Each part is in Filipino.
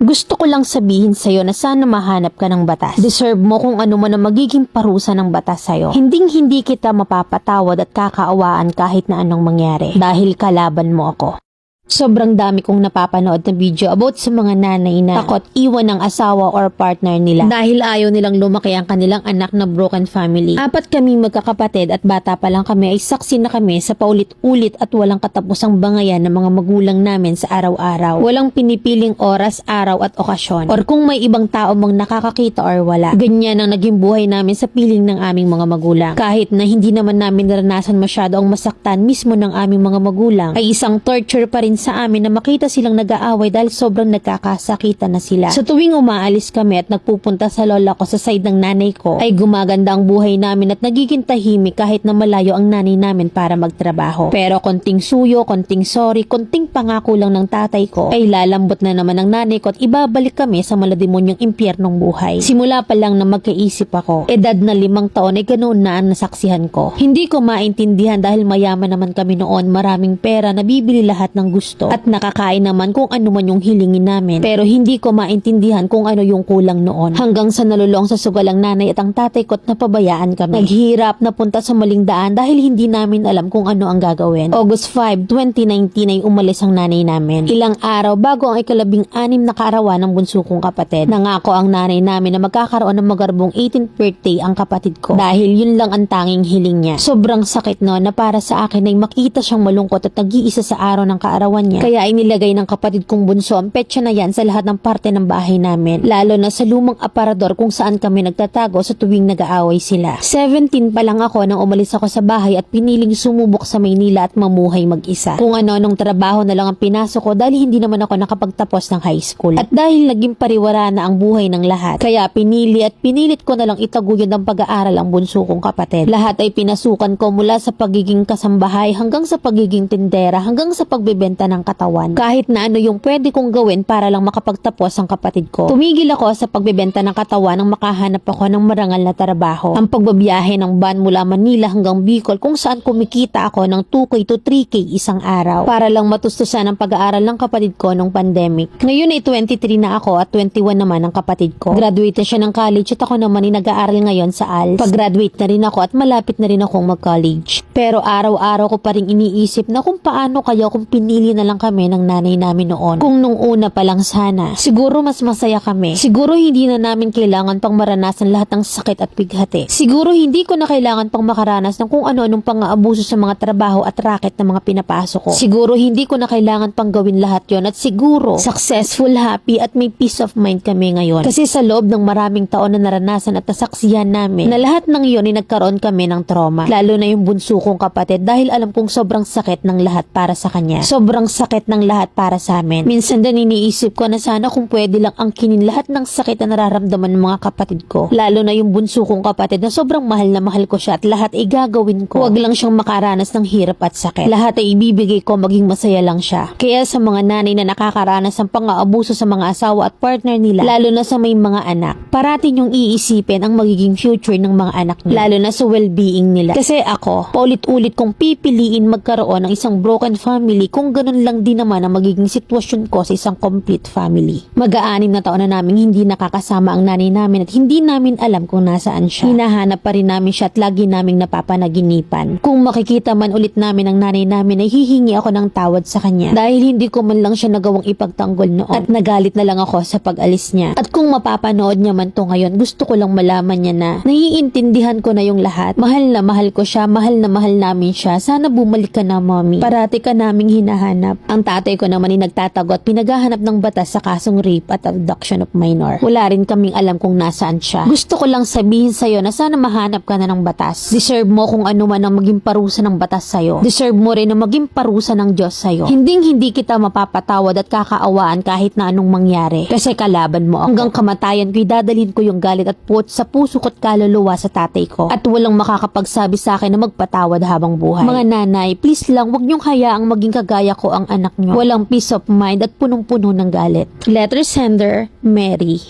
Gusto ko lang sabihin sa'yo na sana mahanap ka ng batas. Deserve mo kung ano man ang magiging parusa ng batas sa'yo. Hindi kita mapapatawad at kakaawaan kahit na anong mangyari. Dahil kalaban mo ako. Sobrang dami kong napapanood na video about sa mga nanay na takot iwan ng asawa or partner nila dahil ayaw nilang lumaki ang kanilang anak na broken family. 4 kaming magkakapatid at bata pa lang kami ay saksi na kami sa paulit-ulit at walang katapusang bangayan ng mga magulang namin sa araw-araw. Walang pinipiling oras, araw at okasyon or kung may ibang tao mang nakakakita or wala. Ganyan ang naging buhay namin sa piling ng aming mga magulang. Kahit na hindi naman namin naranasan masyado ang masaktan mismo ng aming mga magulang, ay isang torture pa rin sa amin na makita silang nag-aaway dahil sobrang nagkakasakitan na sila. Sa tuwing umaalis kami at nagpupunta sa lola ko sa side ng nanay ko, ay gumaganda ang buhay namin at nagiging tahimik kahit na malayo ang nanay namin para magtrabaho. Pero konting suyo, konting sorry, konting pangako lang ng tatay ko, ay lalambot na naman ang nanay ko at ibabalik kami sa malademonyong impyernong buhay. Simula pa lang na magkaisip ako, edad na 5 taon ay ganoon na ang nasaksihan ko. Hindi ko maintindihan dahil mayaman naman kami noon, maraming pera, nabibili lahat ng gusto at nakakain naman kung ano man yung hilingin namin. Pero hindi ko maintindihan kung ano yung kulang noon. Hanggang sa nalulong sa sugalang nanay at ang tatay ko at napabayaan kami. Naghirap na punta sa maling daan dahil hindi namin alam kung ano ang gagawin. August 5, 2019 ay umalis ang nanay namin. Ilang araw bago ang ika-16 na kaarawan ng bunso kong kapatid. Nangako ang nanay namin na magkakaroon ng magarbong 18th birthday ang kapatid ko. Dahil yun lang ang tanging hiling niya. Sobrang sakit noon na para sa akin ay makita siyang malungkot at nag-iisa sa araw ng kaarawan niya. Kaya inilagay ng kapatid kong bunso ang petsa na yan sa lahat ng parte ng bahay namin. Lalo na sa lumang aparador kung saan kami nagtatago sa tuwing nag-aaway sila. 17 pa lang ako nang umalis ako sa bahay at piniling sumubok sa Maynila at mamuhay mag-isa. Kung ano-anong trabaho na lang ang pinasok ko dahil hindi naman ako nakapagtapos ng high school. At dahil naging pariwara na ang buhay ng lahat, kaya pinilit ko na lang itaguyod ang pag-aaral ang bunso kong kapatid. Lahat ay pinasukan ko mula sa pagiging kasambahay hanggang sa pagiging tindera hanggang sa pagbebenta ng katawan. Kahit na ano yung pwede kong gawin para lang makapagtapos ang kapatid ko. Tumigil ako sa pagbebenta ng katawan nang makahanap ako ng marangal na trabaho. Ang pagbabiyahe ng van mula Manila hanggang Bicol kung saan kumikita ako ng 2K to 3K isang araw para lang matustusan ang pag-aaral ng kapatid ko nung pandemic. Ngayon ay 23 na ako at 21 naman ang kapatid ko. Graduate na siya ng college at ako naman ay nag-aaral ngayon sa ALS. Pag-graduate na rin ako at malapit na rin akong mag-college. Pero araw-araw ko pa rin iniisip na kung paano kaya kung pinili na lang kami ng nanay namin noon. Kung nung una pa lang sana, siguro mas masaya kami. Siguro hindi na namin kailangan pang maranasan lahat ng sakit at bighati. Siguro hindi ko na kailangan pang makaranas ng kung ano-anong pang-aabuso sa mga trabaho at racket na mga pinapasok ko. Siguro hindi ko na kailangan pang gawin lahat yon at siguro successful, happy at may peace of mind kami ngayon. Kasi sa loob ng maraming taon na naranasan at nasaksihan namin na lahat ng iyon ay nagkaroon kami ng trauma. Lalo na yung bunso kong kapatid dahil alam kong sobrang sakit ng lahat para sa kanya. Sobrang sakit ng lahat para sa amin. Minsan din iniisip ko na sana kung pwede lang angkinin lahat ng sakit na nararamdaman ng mga kapatid ko. Lalo na yung bunso kong kapatid na sobrang mahal na mahal ko siya at lahat ay gagawin ko. Huwag lang siyang makaranas ng hirap at sakit. Lahat ay ibibigay ko maging masaya lang siya. Kaya sa mga nanay na nakakaranas ng pang-aabuso sa mga asawa at partner nila, lalo na sa may mga anak, parati niyong iisipin ang magiging future ng mga anak niyo. Lalo na sa well-being nila. Kasi ako, paulit-ulit kong pipiliin magkaroon ng isang broken family kung ganun lang din naman ang magiging sitwasyon ko sa isang complete family. Mag-6 na taon na namin hindi nakakasama ang nanay namin at hindi namin alam kung nasaan siya. Hinahanap pa rin namin siya at lagi naming napapanaginipan. Kung makikita man ulit namin ang nanay namin ay hihingi ako ng tawad sa kanya dahil hindi ko man lang siya nagawang ipagtanggol noon at nagalit na lang ako sa pag-alis niya. At kung mapapanood niya man to ngayon, gusto ko lang malaman niya na naiintindihan ko na yung lahat. Mahal na mahal ko siya, mahal na mahal namin siya. Sana bumalik ka na, mommy. Parati ka naming hinahanap. Ang tatay ko naman ay nagtatago at pinaghahanap ng batas sa kasong rape at abduction of minor. Wala rin kaming alam kung nasaan siya. Gusto ko lang sabihin sa'yo na sana mahanap ka na ng batas. Deserve mo kung ano man ang maging parusa ng batas sa'yo. Deserve mo rin na maging parusa ng Diyos sa'yo. Hindi kita mapapatawad at kakaawaan kahit na anong mangyari. Kasi kalaban mo ako. Hanggang kamatayan ko'y dadalhin ko yung galit at puot sa puso ko't kaluluwa sa tatay ko. At walang makakapagsabi sa akin na magpatawad habang buhay. Mga nanay, please lang wag niyong hayaang maging kagaya ko ang anak niyo. Walang peace of mind at punong-puno ng galit. Letter sender, Mary.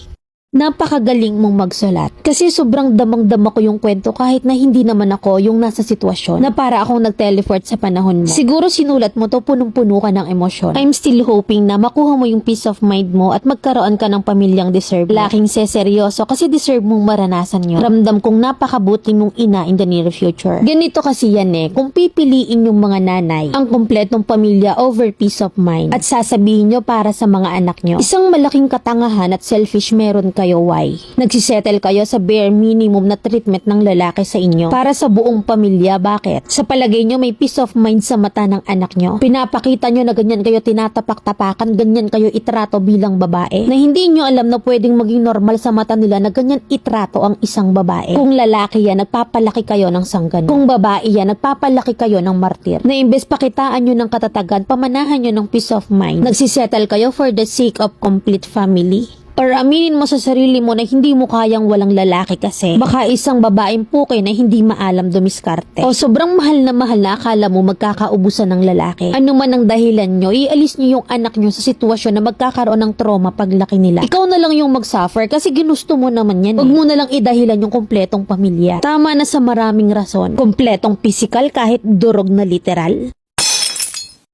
Napakagaling mong magsulat. Kasi sobrang damang-dama ko yung kwento kahit na hindi naman ako yung nasa sitwasyon na para akong nag-teleport sa panahon mo. Siguro sinulat mo to punong-puno ka ng emosyon. I'm still hoping na makuha mo yung peace of mind mo at magkaroon ka ng pamilyang deserve mo. Laking seseryoso kasi deserve mong maranasan yun. Ramdam kong napakabuti mong ina in the near future. Ganito kasi yan kung pipiliin yung mga nanay ang kumpletong pamilya over peace of mind at sasabihin nyo para sa mga anak nyo, isang malaking katangahan at selfish meron kayo. Why? Nagsisettle kayo sa bare minimum na treatment ng lalaki sa inyo para sa buong pamilya. Bakit? Sa palagay nyo may peace of mind sa mata ng anak nyo. Pinapakita nyo na ganyan kayo tinatapak-tapakan, ganyan kayo itrato bilang babae, na hindi nyo alam na pwedeng maging normal sa mata nila na ganyan itrato ang isang babae. Kung lalaki yan, nagpapalaki kayo ng sanggano. Kung babae yan, nagpapalaki kayo ng martir. Na imbes pakitaan nyo ng katatagan, pamanahan nyo ng peace of mind. Nagsisettle kayo for the sake of complete family. Or aminin mo sa sarili mo na hindi mo kayang walang lalaki kasi baka isang babaeng puke na hindi maalam dumiskarte. O sobrang mahal na akala mo magkakaubusan ng lalaki. Ano man ang dahilan nyo, ialis nyo yung anak nyo sa sitwasyon na magkakaroon ng trauma paglaki nila. Ikaw na lang yung mag-suffer kasi ginusto mo naman yan. Huwag mo na lang idahilan yung kompletong pamilya. Tama na sa maraming rason. Kompletong physical kahit durog na literal.